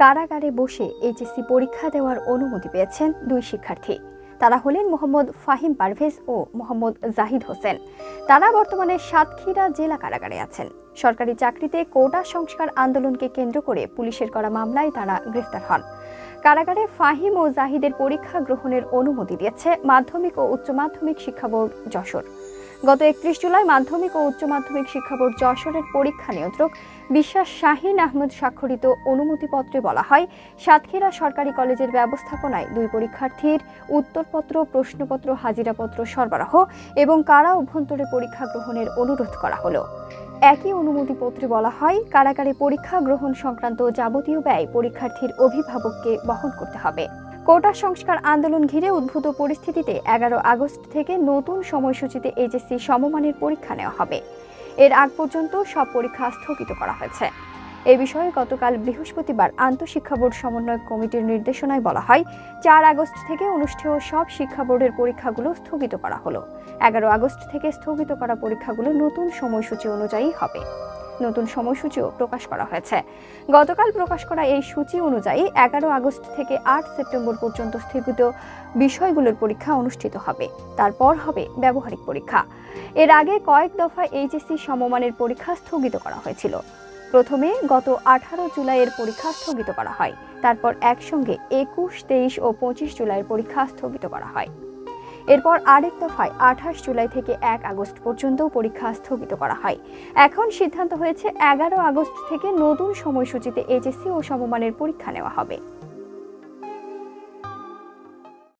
কারাগারে বসে এইচএসসি পরীক্ষা দেওয়ার অনুমতি পেয়েছেন দুই শিক্ষার্থী। তারা হলেন মোহাম্মদ ফাহিম পারভেজ ও মোহাম্মদ জাহিদ হোসেন। তারা বর্তমানে সাতক্ষীরা জেলা কারাগারে আছেন। সরকারি চাকরিতে কোটা সংস্কার আন্দোলনকে কেন্দ্র করে পুলিশের করা মামলায় তারা গ্রেফতার হন। কারাগারে ফাহিম ও জাহিদের পরীক্ষা গ্রহণের অনুমতি দিয়েছে মাধ্যমিক ও উচ্চ মাধ্যমিক শিক্ষা বোর্ড যশোর। গত 31 জুলাই মাধ্যমিক ও উচ্চ মাধ্যমিক শিক্ষা বোর্ড যশোরের পরীক্ষা নিয়ন্ত্রক বিশ্বাস শাহিন আহমেদ স্বাক্ষরিত অনুমতিপত্রে বলা হয়, সাতক্ষীরা সরকারি কলেজের ব্যবস্থাপনায় দুই পরীক্ষার্থীর উত্তরপত্র, প্রশ্নপত্র, হাজিরাপত্র সরবরাহ এবং কারা অভ্যন্তরে পরীক্ষা গ্রহণের অনুরোধ করা হলো। একই অনুমতিপত্রে বলা হয়, কারাগারে পরীক্ষা গ্রহণ সংক্রান্ত যাবতীয় ব্যয় পরীক্ষার্থীর অভিভাবককে বহন করতে হবে। কোটা সংস্কার আন্দোলন ঘিরে উদ্ভূত পরিস্থিতিতে 11 আগস্ট থেকে নতুন সময়সূচিতে এইচএসসি সমমানের পরীক্ষা নেওয়া হবে। এর আগ পর্যন্ত সব পরীক্ষা স্থগিত করা হয়েছে। এ বিষয়ে গতকাল বৃহস্পতিবার আন্তঃশিক্ষা বোর্ড সমন্বয় কমিটির নির্দেশনায় বলা হয়, 4 আগস্ট থেকে অনুষ্ঠেয় সব শিক্ষা বোর্ডের পরীক্ষাগুলো স্থগিত করা হলো। 11 আগস্ট থেকে স্থগিত করা পরীক্ষাগুলো নতুন সময়সূচি অনুযায়ী হবে। নতুন সময়সূচিও প্রকাশ করা হয়েছে। গতকাল প্রকাশ করা এই সূচি অনুযায়ী 11 আগস্ট থেকে 8 সেপ্টেম্বর পর্যন্ত স্থগিত বিষয়গুলোর পরীক্ষা অনুষ্ঠিত হবে। তারপর হবে ব্যবহারিক পরীক্ষা। এর আগে কয়েক দফায় এইচএসসি সমমানের পরীক্ষা স্থগিত করা হয়েছিল। প্রথমে গত 18 জুলাইয়ের পরীক্ষা স্থগিত করা হয়। তারপর একসঙ্গে 21, 23 ও 25 জুলাইয়ের পরীক্ষা স্থগিত করা হয়। এরপর আরেক দফায় 28 জুলাই থেকে 1 আগস্ট পর্যন্ত পরীক্ষা স্থগিত করা হয়। এখন সিদ্ধান্ত হয়েছে 11 আগস্ট থেকে নতুন সময়সূচিতে এইচএসসি ও সমমানের পরীক্ষা নেওয়া হবে।